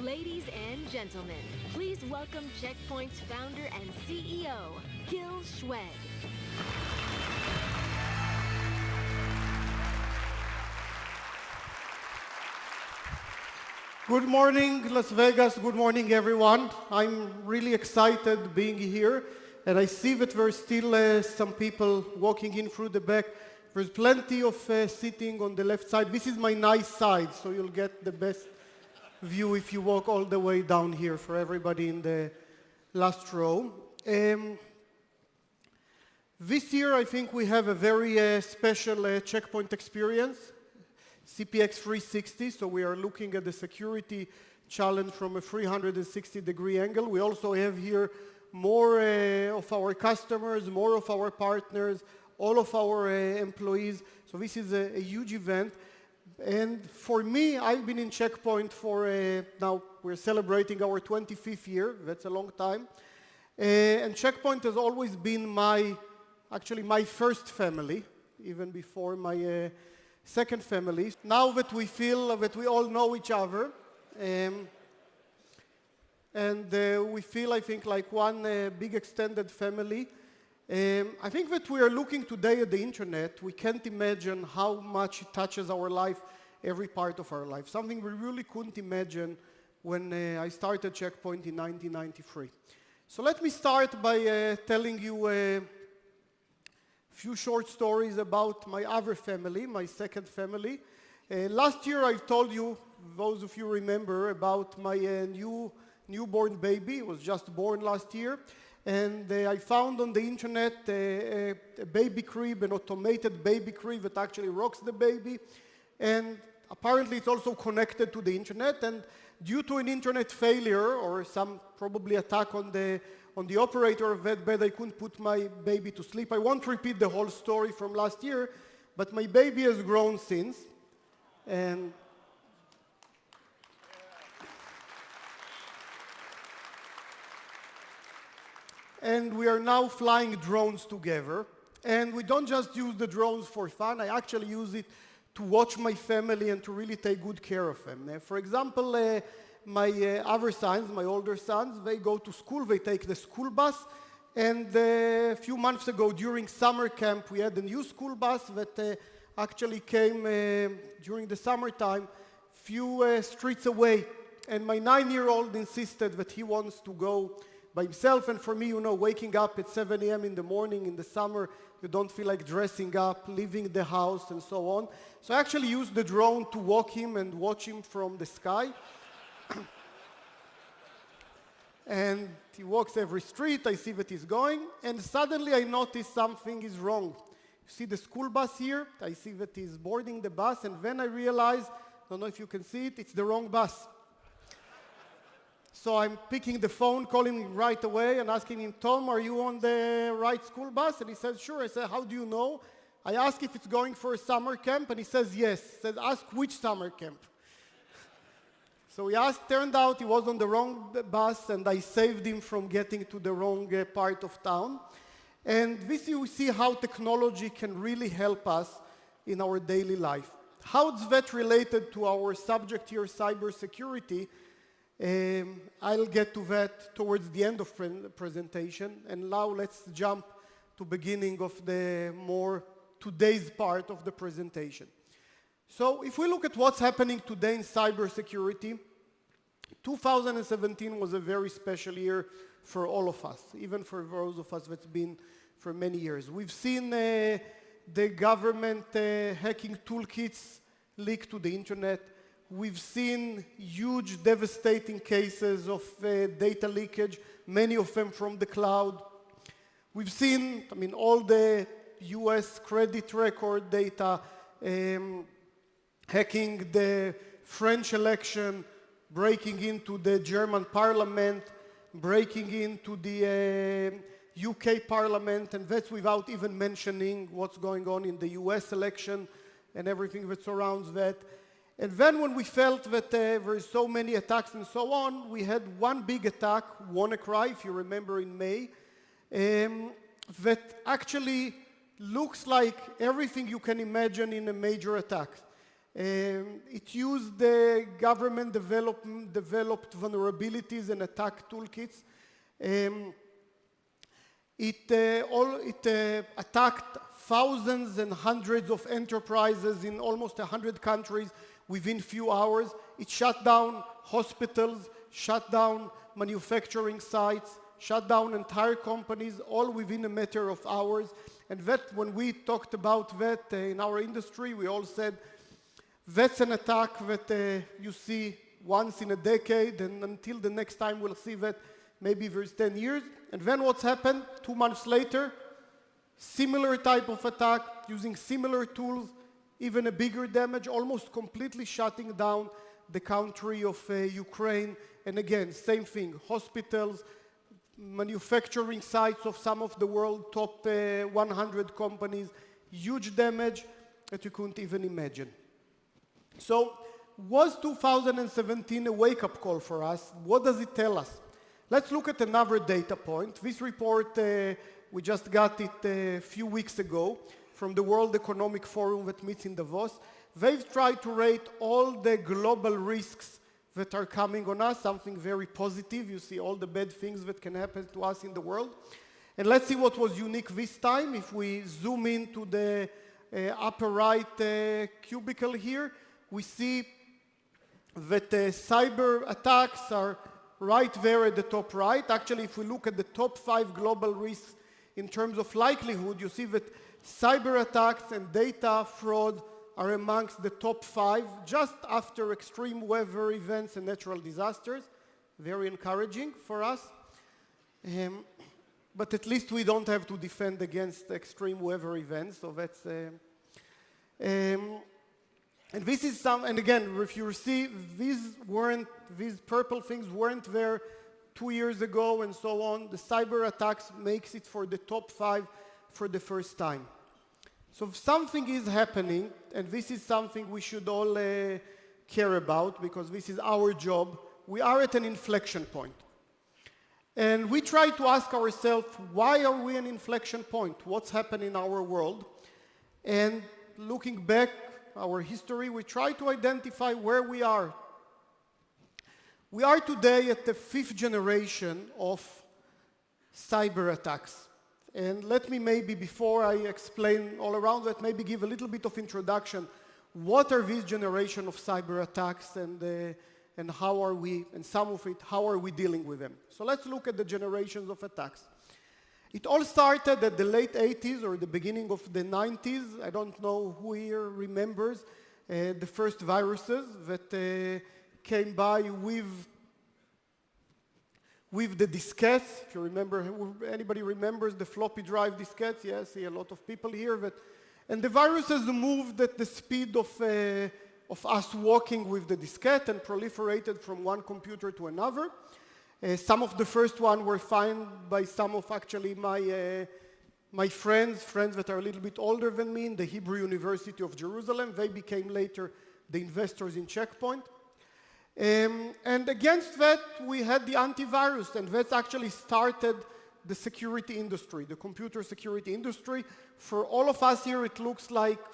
Ladies and gentlemen, please welcome Checkpoint's founder and CEO, Gil Shwed. Good morning, Las Vegas. Good morning, everyone. I'm really excited being here, and I see that there's still some people walking in through the back. There's plenty of sitting on the left side. This is my nice side, so you'll get the best view if you walk all the way down here for everybody in the last row. This year, I think we have a very special Checkpoint experience. CPX 360, so we are looking at the security challenge from a 360-degree angle. We also have here more of our customers, more of our partners, all of our employees. So this is a huge event. And for me, I've been in Checkpoint for, now we're celebrating our 25th year. That's a long time. And Checkpoint has always been actually my first family, even before my second family. Now that we feel that we all know each other, and we feel, I think, like one big extended family. I think that we are looking today at the internet. We can't imagine how much it touches our life, every part of our life. Something we really couldn't imagine when I started Checkpoint in 1993. So let me start by telling you a few short stories about my other family, my second family. Last year I told you, those of you remember, about my newborn baby. He was just born last year. And I found on the internet a baby crib, an automated baby crib that actually rocks the baby. And apparently it's also connected to the internet. And due to an internet failure or some probably attack on the operator of that bed, I couldn't put my baby to sleep. I won't repeat the whole story from last year, but my baby has grown since. And we are now flying drones together. And we don't just use the drones for fun. I actually use it to watch my family and to really take good care of them. For example, my other sons, my older sons, they go to school, they take the school bus. And a few months ago, during summer camp, we had a new school bus that actually came during the summertime, few streets away. And my 9-year-old insisted that he wants to go by himself. And for me, you know, waking up at 7 a.m. in the morning in the summer, you don't feel like dressing up, leaving the house, and so on. So I actually used the drone to walk him and watch him from the sky. And he walks every street, I see that he's going, and suddenly I notice something is wrong. You see the school bus here, I see that he's boarding the bus, and then I realize, I don't know if you can see it, it's the wrong bus. So I'm picking the phone, calling him right away and asking him, Tom, are you on the right school bus? And he says, sure. I said, how do you know? I ask if it's going for a summer camp, and he says, yes. He said, ask which summer camp. So we asked, turned out he was on the wrong bus, and I saved him from getting to the wrong part of town. And this you see how technology can really help us in our daily life. How is that related to our subject here, cybersecurity? I'll get to that towards the end of the presentation. And now let's jump to beginning of the more today's part of the presentation. So if we look at what's happening today in cybersecurity, 2017 was a very special year for all of us, even for those of us that's been for many years. We've seen the government hacking toolkits leak to the internet. We've seen huge devastating cases of data leakage, many of them from the cloud. We've seen, all the US credit record data, hacking the French election, breaking into the German parliament, breaking into the UK parliament, and that's without even mentioning what's going on in the US election and everything that surrounds that. And then when we felt that there were so many attacks and so on, we had one big attack, WannaCry, if you remember in May, that actually looks like everything you can imagine in a major attack. It used the government developed vulnerabilities and attack toolkits. It attacked thousands and hundreds of enterprises in almost 100 countries within few hours. It shut down hospitals, shut down manufacturing sites, shut down entire companies, all within a matter of hours. And that, when we talked about that in our industry, we all said, that's an attack that you see once in a decade, and until the next time we'll see that, maybe there's 10 years. And then what's happened? 2 months later, similar type of attack, using similar tools, even a bigger damage, almost completely shutting down the country of Ukraine. And again, same thing, hospitals, manufacturing sites of some of the world top 100 companies, huge damage that you couldn't even imagine. So was 2017 a wake-up call for us? What does it tell us? Let's look at another data point. This report, we just got it a few weeks ago from the World Economic Forum that meets in Davos. They've tried to rate all the global risks that are coming on us, something very positive. You see all the bad things that can happen to us in the world. And let's see what was unique this time. If we zoom into the upper right cubicle here, we see that cyber attacks are right there at the top right. Actually, if we look at the top 5 global risks in terms of likelihood, you see that cyber attacks and data fraud are amongst the top 5, just after extreme weather events and natural disasters. Very encouraging for us. But at least we don't have to defend against extreme weather events, so that's... and this is and again, if you see, these purple things weren't there 2 years ago and so on. The cyber attacks makes it for the top 5 for the first time. So something is happening, and this is something we should all care about, because this is our job. We are at an inflection point. And we try to ask ourselves, why are we at an inflection point? What's happened in our world? And looking back our history, we try to identify where we are. We are today at the 5th generation of cyber attacks. And let me maybe, before I explain all around that, maybe give a little bit of introduction. What are these generation of cyber attacks, and how are we, and some of it, how are we dealing with them? So let's look at the generations of attacks. It all started at the late 80s or the beginning of the 90s. I don't know who here remembers the first viruses that came by with the diskettes. If you remember, anybody remembers the floppy drive diskettes? Yes, see a lot of people here. And the viruses moved at the speed of us walking with the diskette and proliferated from one computer to another. Some of the first ones were found by some of actually my friends that are a little bit older than me in the Hebrew University of Jerusalem. They became later the investors in Check Point. And against that, we had the antivirus, and that actually started the security industry, the computer security industry. For all of us here, it looks like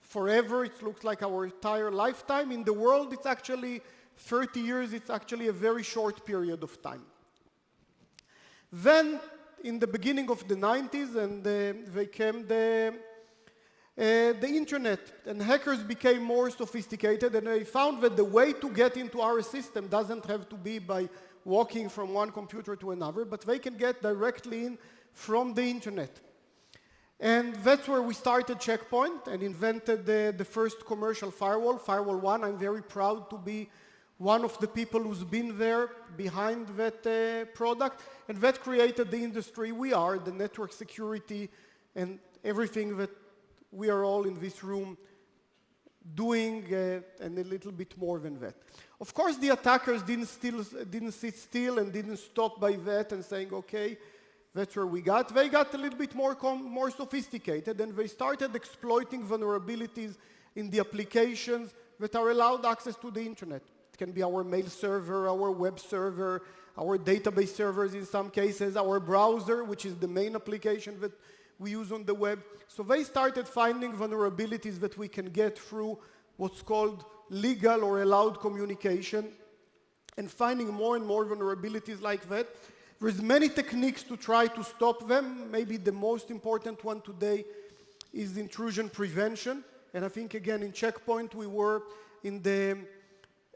forever. It looks like our entire lifetime. In the world, it's actually 30 years. It's actually a very short period of time. Then, in the beginning of the 90s, and they came the internet, and hackers became more sophisticated, and they found that the way to get into our system doesn't have to be by walking from one computer to another, but they can get directly in from the internet. And that's where we started Check Point and invented the first commercial firewall, Firewall 1. I'm very proud to be one of the people who's been there behind that product, and that created the industry we are, the network security, and everything that we are all in this room doing, and a little bit more than that. Of course, the attackers didn't sit still and didn't stop by that and saying, okay, that's where we got. They got a little bit more sophisticated, and they started exploiting vulnerabilities in the applications that are allowed access to the internet. It can be our mail server, our web server, our database servers in some cases, our browser, which is the main application that we use on the web. So they started finding vulnerabilities that we can get through what's called legal or allowed communication, and finding more and more vulnerabilities like that. There's many techniques to try to stop them. Maybe the most important one today is intrusion prevention. And I think, again, in Check Point, we were in the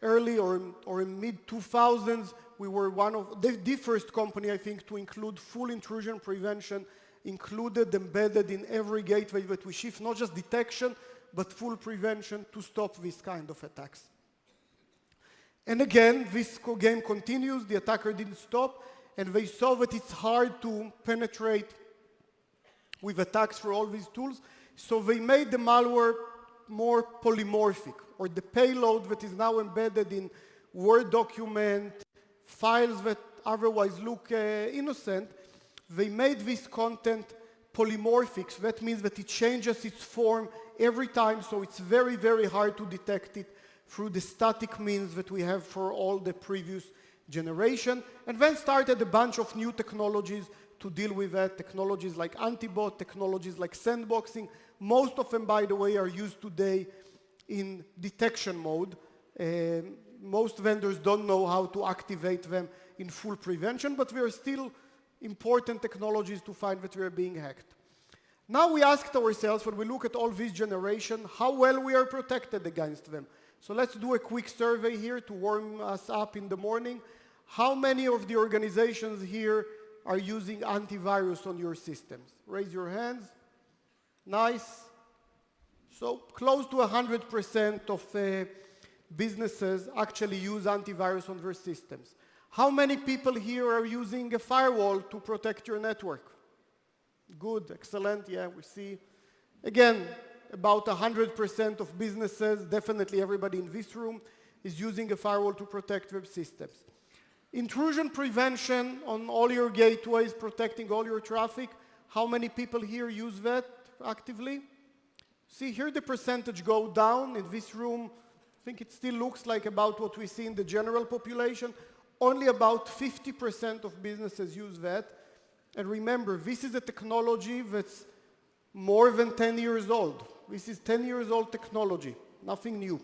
early or in mid-2000s, we were one of the first company, I think, to include full intrusion prevention, included, embedded in every gateway that we ship, not just detection, but full prevention to stop this kind of attacks. And again, this game continues. The attacker didn't stop, and they saw that it's hard to penetrate with attacks for all these tools. So they made the malware more polymorphic, or the payload that is now embedded in Word document, files that otherwise look innocent, they made this content polymorphic. So that means that it changes its form every time, so it's very, very hard to detect it through the static means that we have for all the previous generation. And then started a bunch of new technologies to deal with that, technologies like antibot, technologies like sandboxing. Most of them, by the way, are used today in detection mode. Most vendors don't know how to activate them in full prevention, but there are still important technologies to find that we are being hacked. Now we asked ourselves, when we look at all this generation, how well we are protected against them. So let's do a quick survey here to warm us up in the morning. How many of the organizations here are using antivirus on your systems? Raise your hands. Nice. So close to 100% of businesses actually use antivirus on their systems. How many people here are using a firewall to protect your network? Good, excellent, yeah, we see. Again, about 100% of businesses, definitely everybody in this room, is using a firewall to protect web systems. Intrusion prevention on all your gateways, protecting all your traffic. How many people here use that actively? See, here the percentage go down. In this room, I think it still looks like about what we see in the general population. Only about 50% of businesses use that. And remember, this is a technology that's more than 10 years old. This is 10 years old technology, nothing new.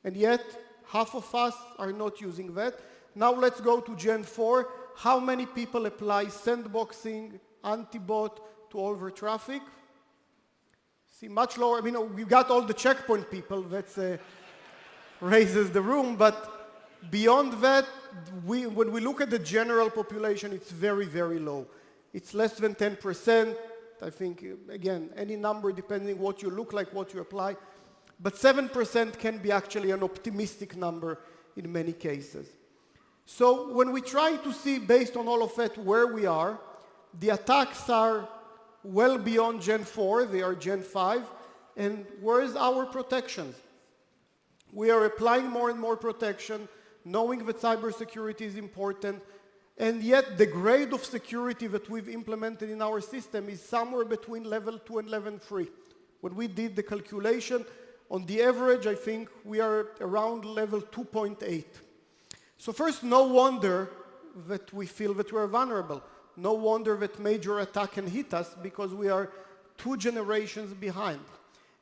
And yet, half of us are not using that. Now let's go to Gen 4. How many people apply sandboxing, antibot to all their traffic? See, much lower. I mean, we've got all the checkpoint people. That raises the room. But beyond that, when we look at the general population, it's very, very low. It's less than 10%. I think, again, any number depending what you look like, what you apply. But 7% can be actually an optimistic number in many cases. So when we try to see, based on all of that, where we are, the attacks are well beyond Gen 4. They are Gen 5. And where is our protections? We are applying more and more protection, knowing that cybersecurity is important. And yet the grade of security that we've implemented in our system is somewhere between level 2 and level 3. When we did the calculation, on the average, I think we are around level 2.8. So first, no wonder that we feel that we're vulnerable. No wonder that major attack can hit us because we are 2 generations behind.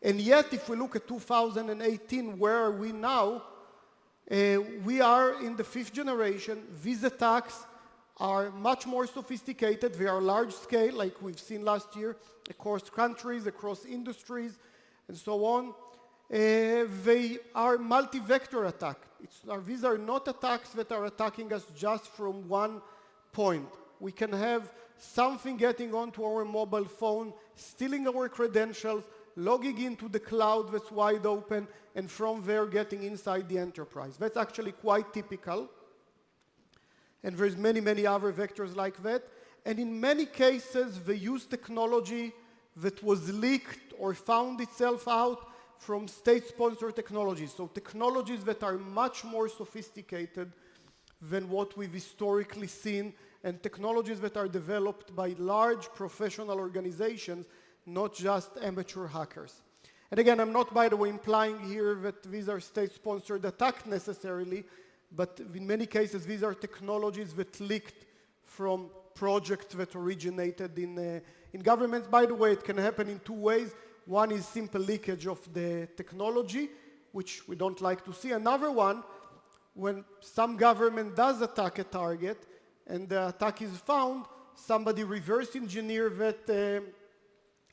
And yet, if we look at 2018, where are we now? We are in the 5th generation. These attacks are much more sophisticated. They are large scale, like we've seen last year, across countries, across industries, and so on. They are multi-vector attack. These are not attacks that are attacking us just from one point. We can have something getting onto our mobile phone, stealing our credentials, logging into the cloud that's wide open, and from there getting inside the enterprise. That's actually quite typical. And there's many, many other vectors like that. And in many cases, they use technology that was leaked or found itself out from state-sponsored technologies. So technologies that are much more sophisticated than what we've historically seen, and technologies that are developed by large professional organizations, not just amateur hackers. And again, I'm not, by the way, implying here that these are state-sponsored attacks necessarily, but in many cases, these are technologies that leaked from projects that originated in governments. By the way, it can happen in 2 ways. One is simple leakage of the technology, which we don't like to see. Another one, when some government does attack a target and the attack is found, somebody reverse engineer that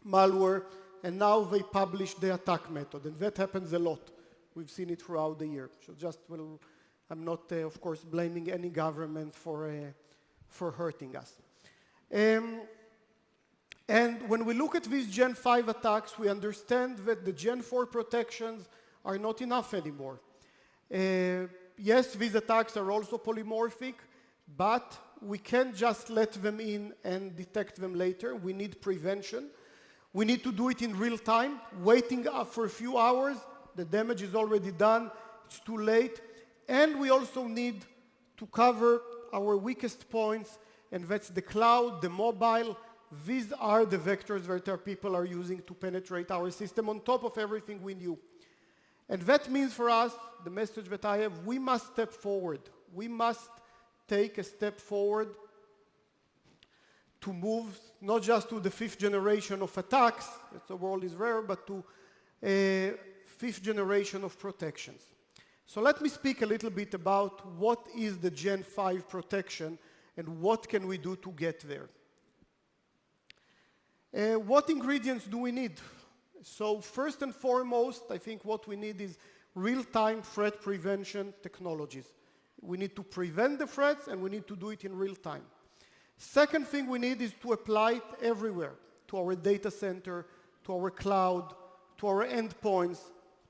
malware, and now they publish the attack method, and that happens a lot. We've seen it throughout the year. So I'm not, of course, blaming any government for hurting us. And when we look at these Gen 5 attacks, we understand that the Gen 4 protections are not enough anymore. Yes, these attacks are also polymorphic, but we can't just let them in and detect them later. We need prevention. We need to do it in real time. Waiting up for a few hours, the damage is already done, it's too late. And we also need to cover our weakest points, and that's the cloud, the mobile. These are the vectors that our people are using to penetrate our system on top of everything we knew. And that means for us, the message that I have, we must step forward. We must take a step forward to move not just to the 5th generation of attacks, that the world is rare, but to a 5th generation of protections. So let me speak a little bit about what is the Gen 5 protection and what can we do to get there. What ingredients do we need? So first and foremost, I think what we need is real-time threat prevention technologies. We need to prevent the threats, and we need to do it in real time. Second thing we need is to apply it everywhere, to our data center, to our cloud, to our endpoints,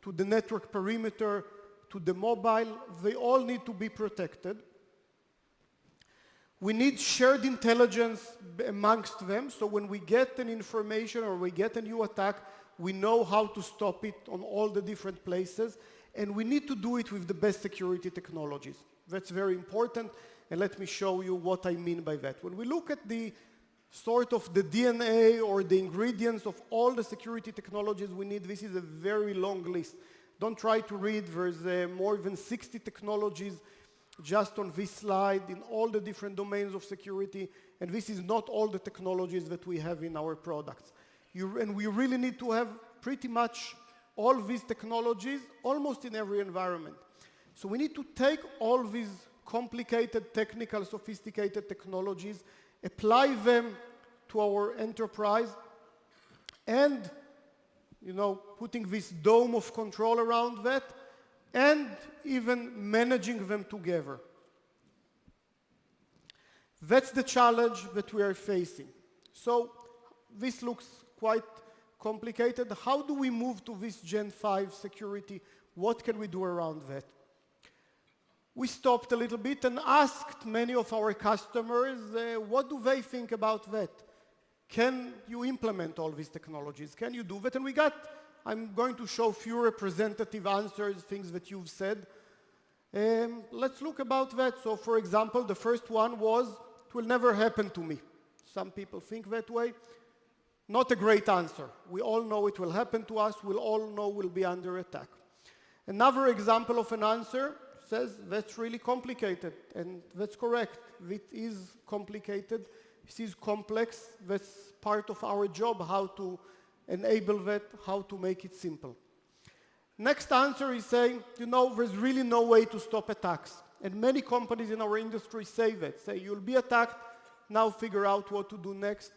to the network perimeter, to the mobile. They all need to be protected. We need shared intelligence amongst them, so when we get an information or we get a new attack, we know how to stop it on all the different places, and we need to do it with the best security technologies. That's very important, and let me show you what I mean by that. When we look at the sort of the DNA or the ingredients of all the security technologies we need, this is a very long list. Don't try to read, there's more than 60 technologies just on this slide in all the different domains of security, and this is not all the technologies that we have in our products. And we really need to have pretty much all these technologies almost in every environment. So we need to take all these complicated, technical, sophisticated technologies, apply them to our enterprise, and putting this dome of control around that, and even managing them together. That's the challenge that we are facing. So this looks quite complicated. How do we move to this Gen 5 security? What can we do around that? We stopped a little bit and asked many of our customers, what do they think about that? Can you implement all these technologies? Can you do that? And I'm going to show few representative answers, things that you've said. Let's look about that. So for example, the first one was, it will never happen to me. Some people think that way. Not a great answer. We all know it will happen to us. We'll all know we'll be under attack. Another example of an answer says, that's really complicated. And that's correct. It is complicated. This is complex. That's part of our job, how to enable that, how to make it simple. Next answer is saying, there's really no way to stop attacks. And many companies in our industry say that. Say, you'll be attacked, now figure out what to do next.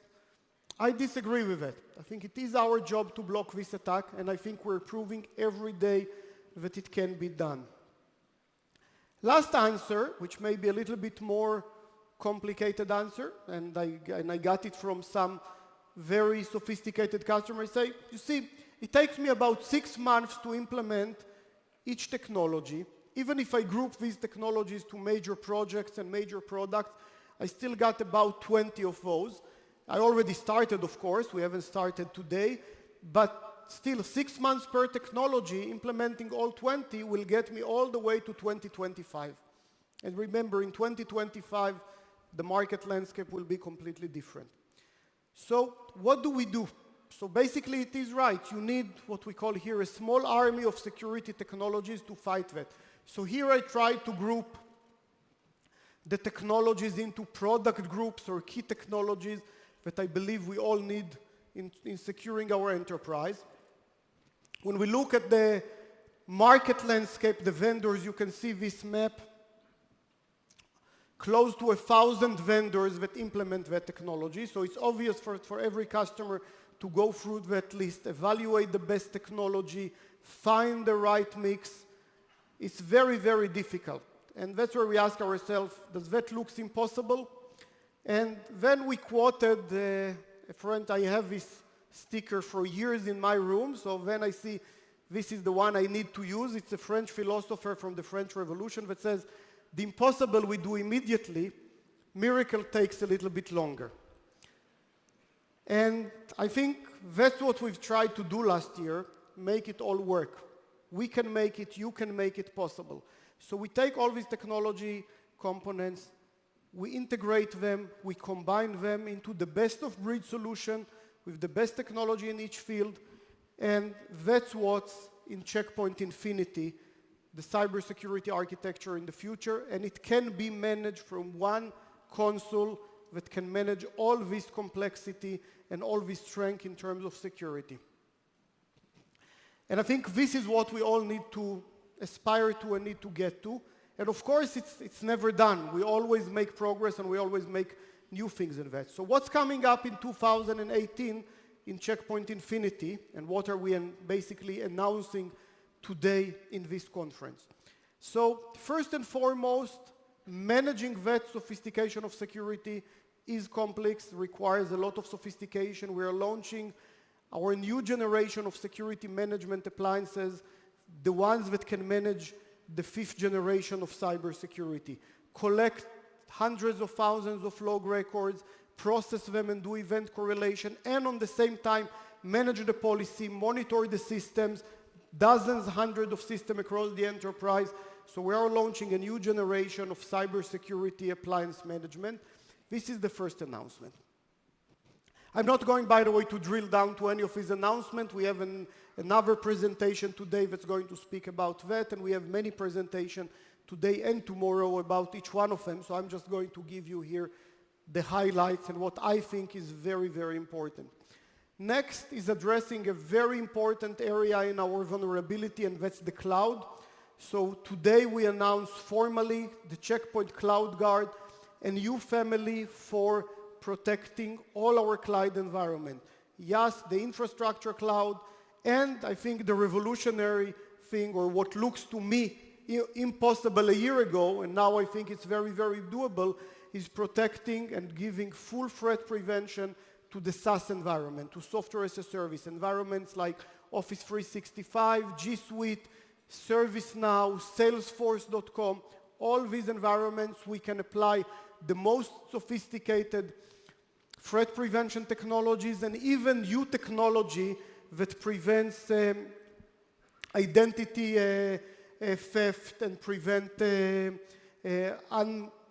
I disagree with that. I think it is our job to block this attack, and I think we're proving every day that it can be done. Last answer, which may be a little bit more complicated answer, and I got it from some very sophisticated customers, say, you see, it takes me about 6 months to implement each technology. Even if I group these technologies to major projects and major products, I still got about 20 of those. I already started, of course, we haven't started today, but still 6 months per technology, implementing all 20 will get me all the way to 2025. And remember, in 2025, the market landscape will be completely different. So what do we do? So basically it is right. You need what we call here a small army of security technologies to fight that. So here I try to group the technologies into product groups or key technologies that I believe we all need in securing our enterprise. When we look at the market landscape, the vendors, you can see this map, close to 1,000 vendors that implement that technology. So it's obvious for every customer to go through that list, evaluate the best technology, find the right mix. It's very, very difficult. And that's where we ask ourselves, does that look impossible? And then we quoted a friend, I have this sticker for years in my room, so then I see this is the one I need to use. It's a French philosopher from the French Revolution that says, the impossible we do immediately, miracle takes a little bit longer. And I think that's what we've tried to do last year, make it all work. We can make it, you can make it possible. So we take all these technology components, we integrate them, we combine them into the best of breed solution with the best technology in each field, and that's what's in Checkpoint Infinity, the cybersecurity architecture in the future, and it can be managed from one console that can manage all this complexity and all this strength in terms of security. And I think this is what we all need to aspire to and need to get to. And of course, it's never done. We always make progress and we always make new things in that. So what's coming up in 2018 in Checkpoint Infinity, and what are we basically announcing today in this conference? So first and foremost, managing that sophistication of security is complex, requires a lot of sophistication. We are launching our new generation of security management appliances, the ones that can manage the 5th generation of cybersecurity, collect hundreds of thousands of log records, process them and do event correlation, and on the same time manage the policy, monitor the systems, dozens, hundreds of systems across the enterprise. So we are launching a new generation of cybersecurity appliance management. This is the first announcement. I'm not going, by the way, to drill down to any of his announcements. We have another presentation today that's going to speak about that, and we have many presentations today and tomorrow about each one of them. So I'm just going to give you here the highlights and what I think is very, very important. Next is addressing a very important area in our vulnerability, and that's the cloud. So today we announced formally the Checkpoint Cloud Guard, a new family for protecting all our cloud environment. Yes, the infrastructure cloud, and I think the revolutionary thing, or what looks to me impossible a year ago, and now I think it's very, very doable, is protecting and giving full threat prevention to the SaaS environment, to software as a service, environments like Office 365, G Suite, ServiceNow, Salesforce.com, all these environments we can apply the most sophisticated threat prevention technologies and even new technology that prevents identity theft and prevent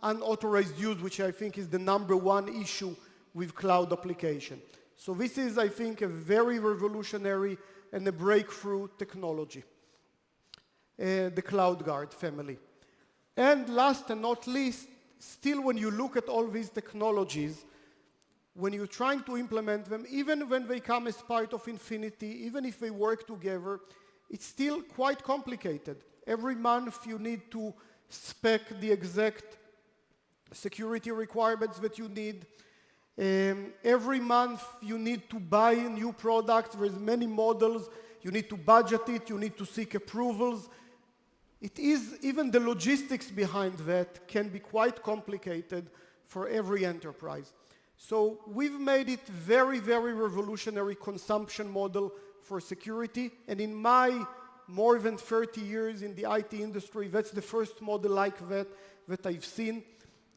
unauthorized use, which I think is the #1 issue with cloud application. So this is, I think, a very revolutionary and a breakthrough technology, the Cloud Guard family. And last and not least, still when you look at all these technologies, when you're trying to implement them, even when they come as part of Infinity, even if they work together, it's still quite complicated. Every month you need to spec the exact security requirements that you need. Every month you need to buy new products. There's many models. You need to budget it. You need to seek approvals. It is, even the logistics behind that can be quite complicated for every enterprise. So we've made it very, very revolutionary consumption model for security. And in my more than 30 years in the IT industry, that's the first model like that I've seen.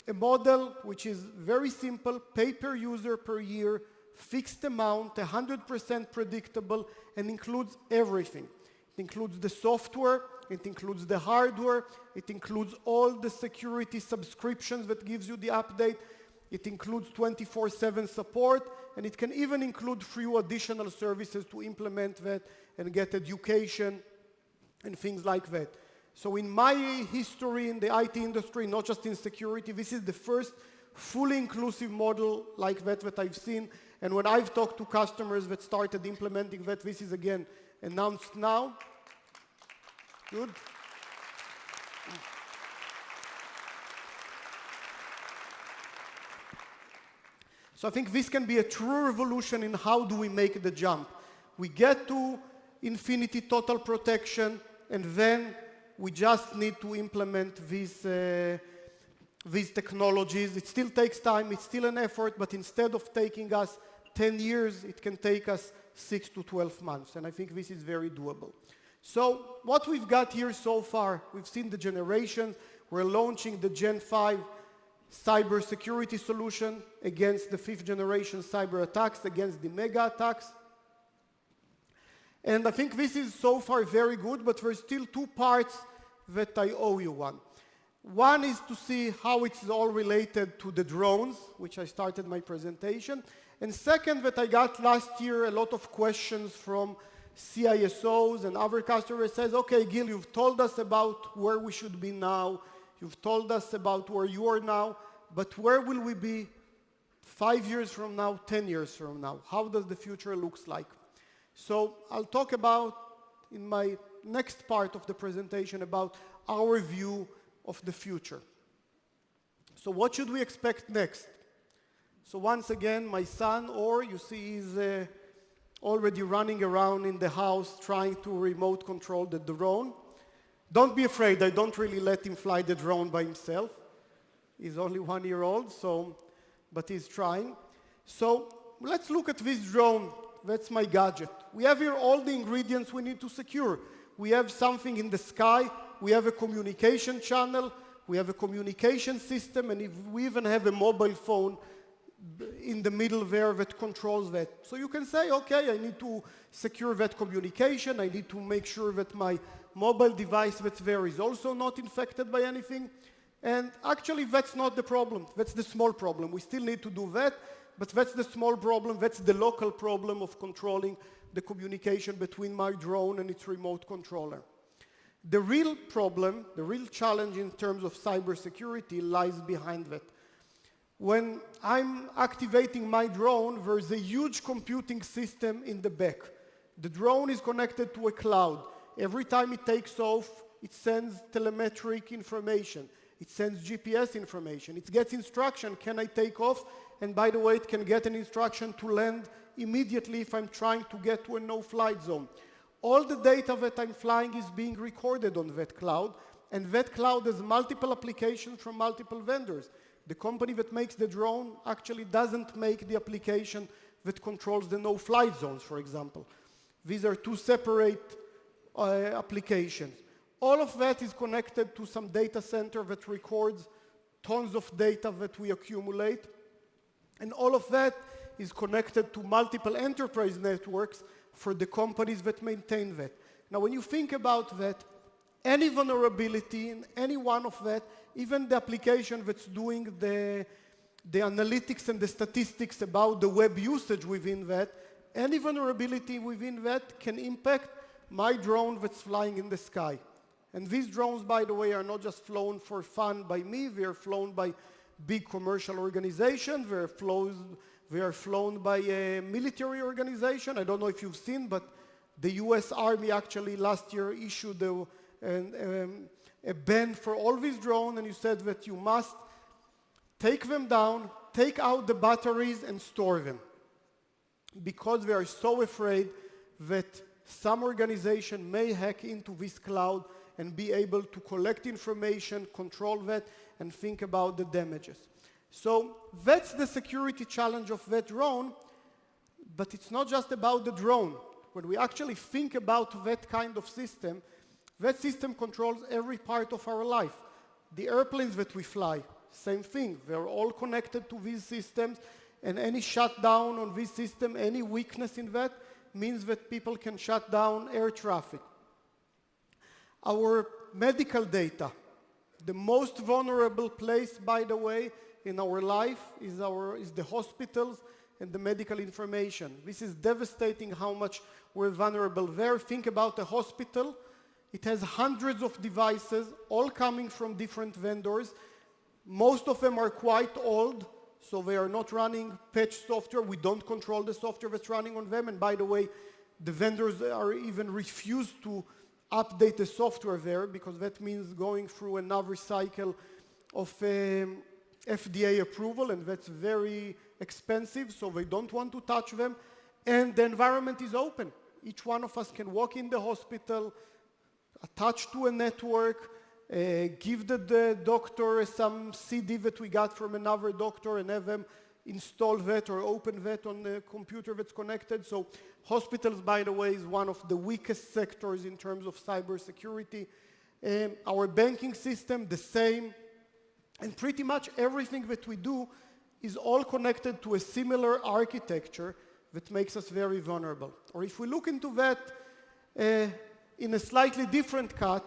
A model which is very simple, pay per user per year, fixed amount, 100% predictable, and includes everything. It includes the software, it includes the hardware, it includes all the security subscriptions that gives you the update, it includes 24/7 support, and it can even include few additional services to implement that and get education and things like that. So in my history in the IT industry, not just in security, this is the first fully inclusive model like that I've seen. And when I've talked to customers that started implementing that, this is again announced now. Good. So I think this can be a true revolution in how do we make the jump. We get to infinity total protection, and then we just need to implement these technologies. It still takes time, it's still an effort, but instead of taking us 10 years, it can take us 6 to 12 months, and I think this is very doable. So what we've got here so far, we've seen the generations. We're launching the Gen 5 cybersecurity solution against the 5th generation cyber attacks, against the mega attacks. And I think this is so far very good, but there's still 2 parts that I owe you one. One is to see how it's all related to the drones, which I started my presentation. And second, that I got last year a lot of questions from CISOs and other customers says, okay, Gil, you've told us about where we should be now. You've told us about where you are now, but where will we be 5 years from now, 10 years from now? How does the future looks like? So I'll talk about, in my next part of the presentation, about our view of the future. So what should we expect next? So once again, my son, or you see, is already running around in the house trying to remote control the drone. Don't be afraid, I don't really let him fly the drone by himself. He's only 1 year old, but he's trying. So let's look at this drone. That's my gadget. We have here all the ingredients we need to secure. We have something in the sky, we have a communication channel, we have a communication system, and we even have a mobile phone in the middle there that controls that. So you can say, okay, I need to secure that communication, I need to make sure that my mobile device that's there is also not infected by anything. And actually, that's not the problem. That's the small problem. We still need to do that, but that's the small problem. That's the local problem of controlling the communication between my drone and its remote controller. The real problem, the real challenge in terms of cybersecurity lies behind that. When I'm activating my drone, there's a huge computing system in the back. The drone is connected to a cloud. Every time it takes off, it sends telemetric information. It sends GPS information. It gets instruction, can I take off? And by the way, it can get an instruction to land immediately if I'm trying to get to a no-flight zone. All the data that I'm flying is being recorded on that cloud, and that cloud has multiple applications from multiple vendors. The company that makes the drone actually doesn't make the application that controls the no-flight zones, for example. These are 2 separate applications. All of that is connected to some data center that records tons of data that we accumulate. And all of that is connected to multiple enterprise networks for the companies that maintain that. Now, when you think about that, any vulnerability in any one of that, even the application that's doing the analytics and the statistics about the web usage within that, any vulnerability within that can impact my drone that's flying in the sky. And these drones, by the way, are not just flown for fun by me. They are flown by big commercial organizations. They are flown by a military organization. I don't know if you've seen, but the US Army actually last year issued a ban for all these drones, and you said that you must take them down, take out the batteries, and store them. Because they are so afraid that some organization may hack into this cloud and be able to collect information, control that, and think about the damages. So that's the security challenge of that drone, but it's not just about the drone. When we actually think about that kind of system, that system controls every part of our life. The airplanes that we fly, same thing. They're all connected to these systems, and any shutdown on this system, any weakness in that, means that people can shut down air traffic. Our medical data, the most vulnerable place, by the way, in our life is the hospitals and the medical information. This is devastating how much we're vulnerable there. Think about a hospital. It has hundreds of devices, all coming from different vendors. Most of them are quite old, so they are not running patch software. We don't control the software that's running on them. And by the way, the vendors are even refused to update the software there, because that means going through another cycle of FDA approval, and that's very expensive, so they don't want to touch them. And the environment is open. Each one of us can walk in the hospital, attach to a network, give the doctor some CD that we got from another doctor and have them install that or open that on the computer that's connected. So hospitals, by the way, is one of the weakest sectors in terms of cybersecurity. Our banking system, the same. And pretty much everything that we do is all connected to a similar architecture that makes us very vulnerable. Or if we look into that in a slightly different cut,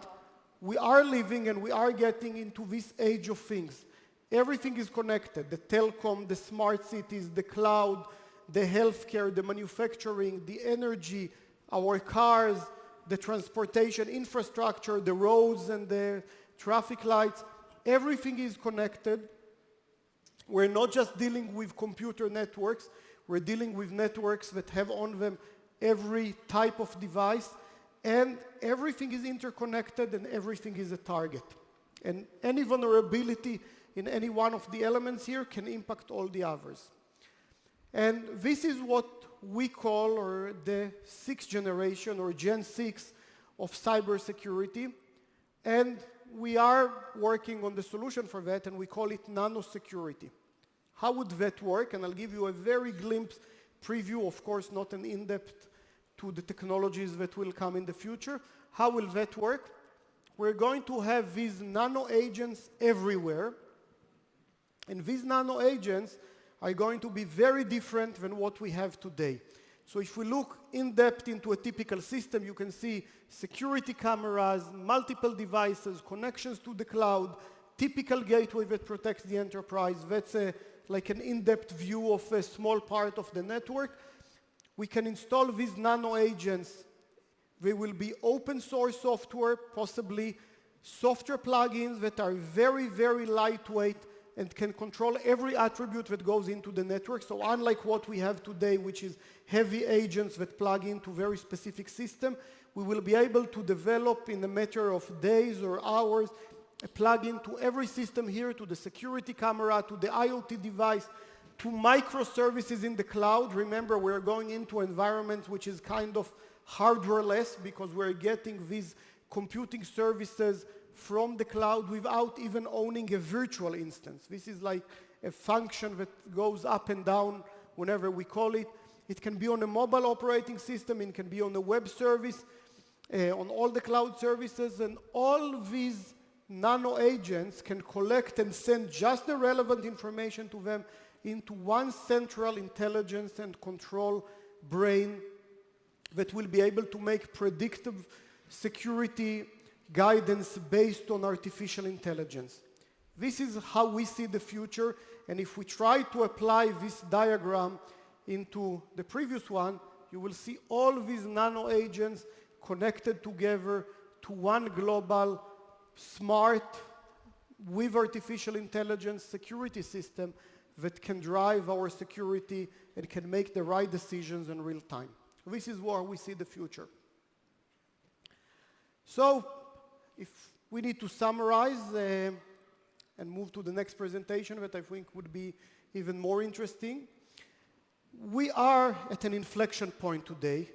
we are living and we are getting into this age of things. Everything is connected, the telecom, the smart cities, the cloud, the healthcare, the manufacturing, the energy, our cars, the transportation infrastructure, the roads and the traffic lights. Everything is connected. We're not just dealing with computer networks, we're dealing with networks that have on them every type of device, and everything is interconnected and everything is a target. And any vulnerability in any one of the elements here can impact all the others. And this is what we call, or the sixth generation, or Gen 6 of cybersecurity. And we are working on the solution for that, and we call it nanosecurity. How would that work? And I'll give you a very glimpse preview, of course, not an in-depth to the technologies that will come in the future. How will that work? We're going to have these nano agents everywhere. And these nano agents are going to be very different than what we have today. So if we look in depth into a typical system, you can see security cameras, multiple devices, connections to the cloud, typical gateway that protects the enterprise. That's like an in-depth view of a small part of the network. We can install these nano agents. They will be open source software, possibly software plugins that are very, very lightweight and can control every attribute that goes into the network. So unlike what we have today, which is heavy agents that plug into very specific system, we will be able to develop in a matter of days or hours a plugin to every system here, to the security camera, to the IoT device, to microservices in the cloud. Remember, we're going into environments which is kind of hardware-less, because we're getting these computing services from the cloud without even owning a virtual instance. This is like a function that goes up and down whenever we call it. It can be on a mobile operating system, it can be on a web service, on all the cloud services, and all these nano agents can collect and send just the relevant information to them into one central intelligence and control brain that will be able to make predictive security guidance based on artificial intelligence. This is how we see the future, and if we try to apply this diagram into the previous one, you will see all these nano agents connected together to one global, smart, with artificial intelligence security system that can drive our security and can make the right decisions in real time. This is where we see the future. So, if we need to summarize and move to the next presentation that I think would be even more interesting, we are at an inflection point today.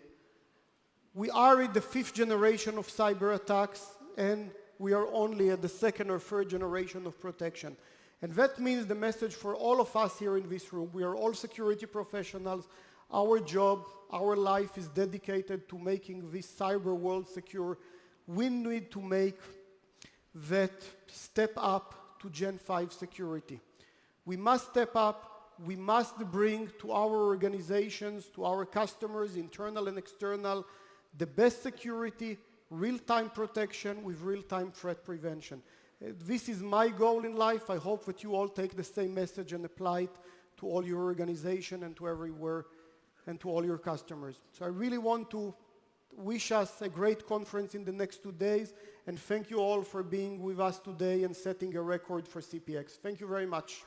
We are in the 5th generation of cyber attacks, and we are only at the 2nd or 3rd generation of protection. And that means the message for all of us here in this room, we are all security professionals. Our job, our life is dedicated to making this cyber world secure. We need to make that step up to Gen 5 security. We must step up. We must bring to our organizations, to our customers, internal and external, the best security, real-time protection with real-time threat prevention. This is my goal in life. I hope that you all take the same message and apply it to all your organization and to everywhere and to all your customers. So I really want to wish us a great conference in the next 2 days, and thank you all for being with us today and setting a record for CPX. Thank you very much.